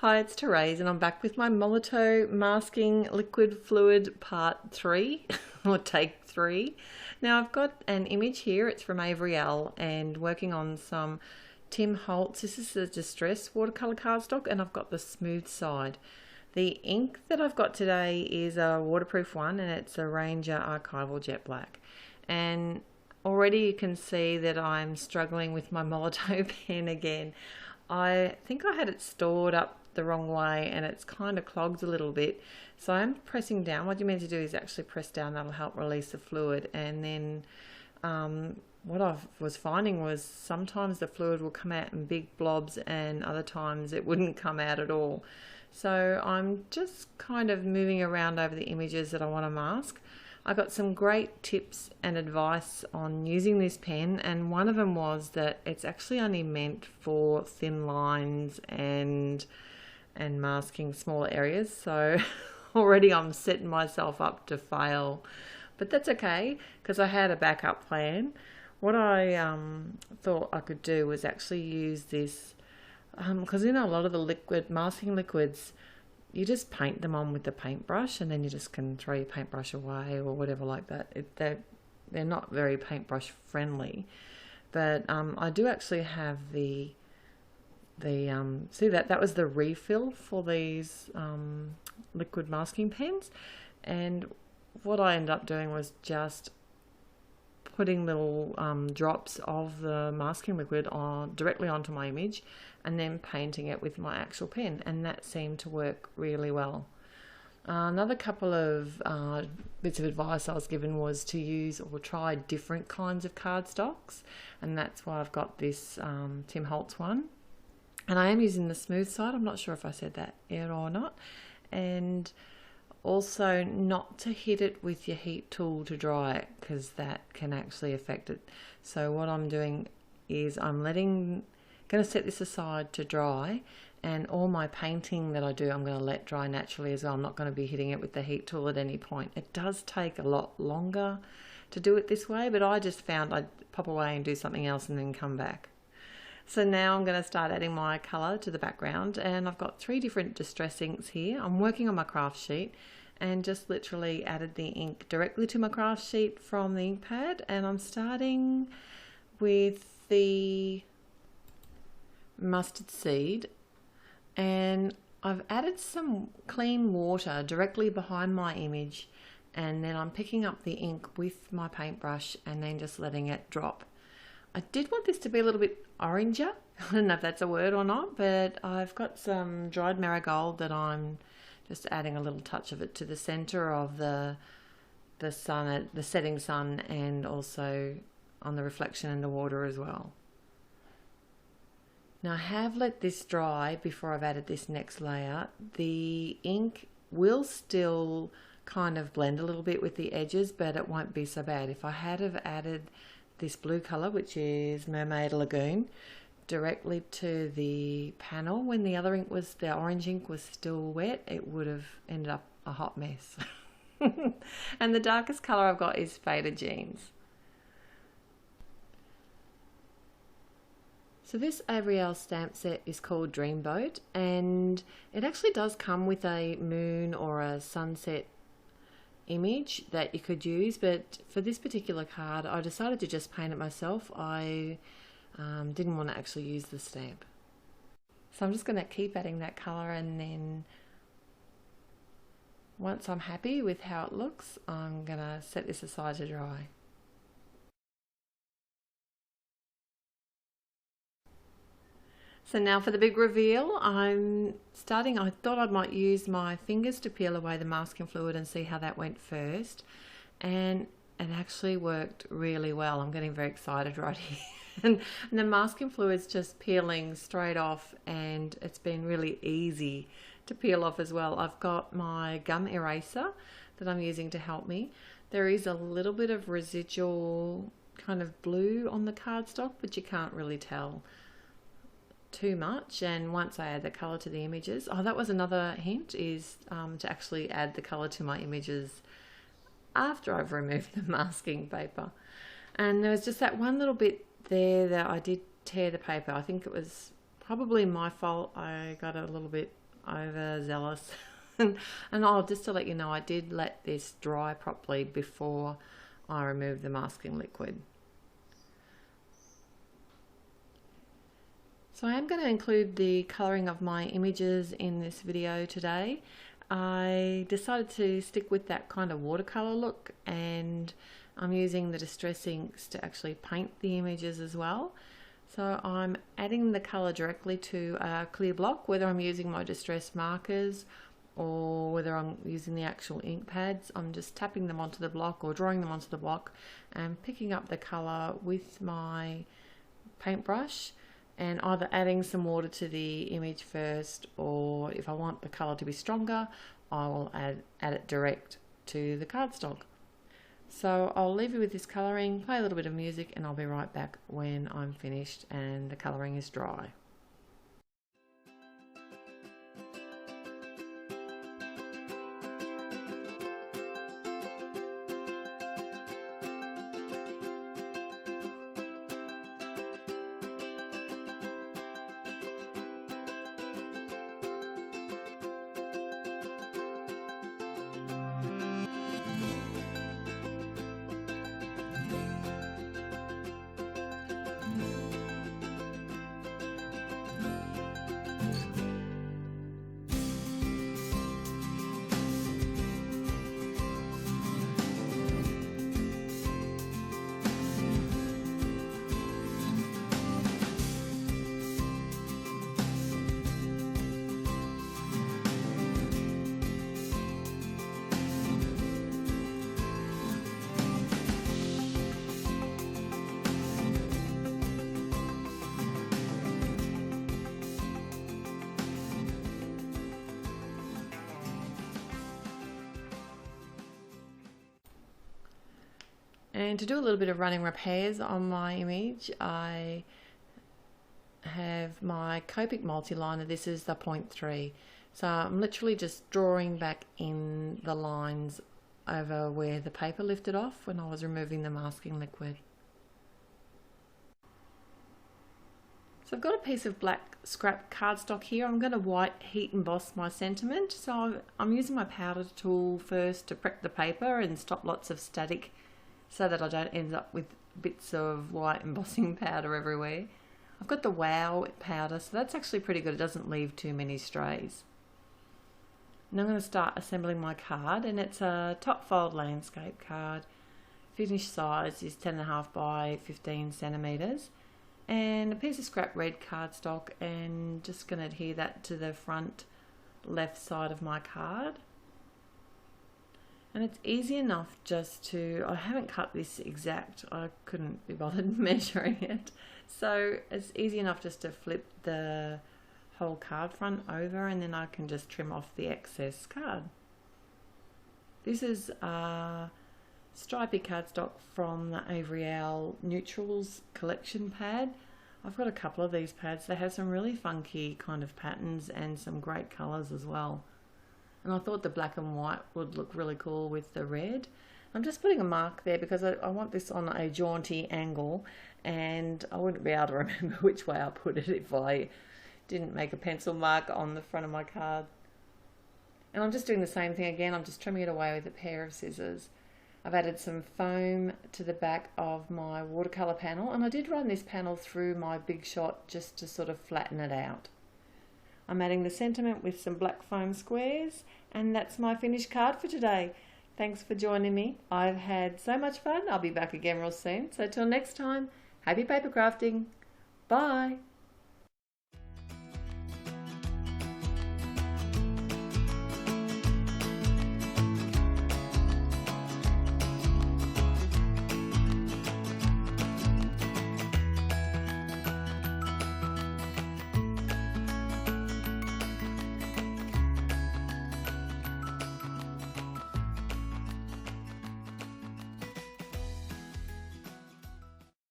Hi, it's Therese and I'm back with my Molotow masking liquid fluid part 3 or take 3. Now I've got an image here, it's from Avery L and working on some Tim Holtz. This is the distress watercolour cardstock and I've got the smooth side. The ink that I've got today is a waterproof one and it's a Ranger Archival Jet Black. And already you can see that I'm struggling with my Molotow pen again. I think I had it stored up the wrong way and it's kind of clogged a little bit, so I'm pressing down. What you're meant to do is actually press down, that'll help release the fluid. And then what I was finding was sometimes the fluid will come out in big blobs and other times it wouldn't come out at all. So I'm just kind of moving around over the images that I want to mask. I got some great tips and advice on using this pen, and one of them was that it's actually only meant for thin lines and masking smaller areas. So already I'm setting myself up to fail, but that's okay because I had a backup plan. What I thought I could do was actually use this because a lot of the masking liquids, you just paint them on with the paintbrush and then you just can throw your paintbrush away or whatever like that. They're not very paintbrush friendly, but I do actually have the see that was the refill for these liquid masking pens, and what I ended up doing was just putting little drops of the masking liquid directly onto my image and then painting it with my actual pen, and that seemed to work really well. Another couple of bits of advice I was given was to use or try different kinds of cardstocks, and that's why I've got this Tim Holtz one. And I am using the smooth side. I'm not sure if I said that yet or not. And also not to hit it with your heat tool to dry it, because that can actually affect it. So what I'm doing is I'm going to set this aside to dry, and all my painting that I do I'm going to let dry naturally as well. I'm not going to be hitting it with the heat tool at any point. It does take a lot longer to do it this way, but I just found I'd pop away and do something else and then come back. So now I'm going to start adding my colour to the background, and I've got 3 different distress inks here. I'm working on my craft sheet and just literally added the ink directly to my craft sheet from the ink pad, and I'm starting with the mustard seed, and I've added some clean water directly behind my image, and then I'm picking up the ink with my paintbrush and then just letting it drop. I did want this to be a little bit oranger. I don't know if that's a word or not, but I've got some dried marigold that I'm just adding a little touch of it to the center of the sun, the setting sun, and also on the reflection in the water as well. Now I have let this dry before I've added this next layer. The ink will still kind of blend a little bit with the edges, but it won't be so bad. If I had have added this blue color, which is Mermaid Lagoon, directly to the panel when the orange ink was still wet, it would have ended up a hot mess. And the darkest color I've got is Faded Jeans. So this Avery L stamp set is called Dreamboat, and it actually does come with a moon or a sunset image that you could use, but for this particular card I decided to just paint it myself. I didn't want to actually use the stamp, so I'm just going to keep adding that colour, and then once I'm happy with how it looks I'm going to set this aside to dry. So now for the big reveal, I thought I might use my fingers to peel away the masking fluid and see how that went first. And it actually worked really well. I'm getting very excited right here. and the masking fluid's just peeling straight off, and it's been really easy to peel off as well. I've got my gum eraser that I'm using to help me. There is a little bit of residual kind of blue on the cardstock, but you can't really tell too much. And once I add the color to the images, that was another hint, is to actually add the color to my images after I've removed the masking paper. And there was just that one little bit there that I did tear the paper. I think it was probably my fault. I got a little bit overzealous. And oh, just to let you know, I did let this dry properly before I removed the masking liquid. So I am going to include the colouring of my images in this video today. I decided to stick with that kind of watercolour look, and I'm using the distress inks to actually paint the images as well. So I'm adding the colour directly to a clear block, whether I'm using my distress markers or whether I'm using the actual ink pads. I'm just tapping them onto the block or drawing them onto the block and picking up the colour with my paintbrush, and either adding some water to the image first, or if I want the colour to be stronger, I will add it direct to the cardstock. So I'll leave you with this colouring, play a little bit of music, and I'll be right back when I'm finished and the colouring is dry. And to do a little bit of running repairs on my image, I have my Copic multi-liner. This is the 0.3. So I'm literally just drawing back in the lines over where the paper lifted off when I was removing the masking liquid. So I've got a piece of black scrap cardstock here. I'm going to white heat emboss my sentiment. So I'm using my powder tool first to prep the paper and stop lots of static, so that I don't end up with bits of white embossing powder everywhere. I've got the Wow powder, so that's actually pretty good. It doesn't leave too many strays. Now I'm going to start assembling my card, and it's a top fold landscape card. Finished size is 10.5 by 15 centimeters, and a piece of scrap red cardstock, and just going to adhere that to the front left side of my card. And it's easy enough just to, I haven't cut this exact, I couldn't be bothered measuring it. So it's easy enough just to flip the whole card front over, and then I can just trim off the excess card. This is a stripy cardstock from the Avery Owl Neutrals collection pad. I've got a couple of these pads. They have some really funky kind of patterns and some great colours as well. And I thought the black and white would look really cool with the red. I'm just putting a mark there because I want this on a jaunty angle, and I wouldn't be able to remember which way I put it if I didn't make a pencil mark on the front of my card. And I'm just doing the same thing again. I'm just trimming it away with a pair of scissors. I've added some foam to the back of my watercolour panel, and I did run this panel through my Big Shot just to sort of flatten it out. I'm adding the sentiment with some black foam squares, and that's my finished card for today. Thanks for joining me. I've had so much fun. I'll be back again real soon. So till next time, happy paper crafting. Bye.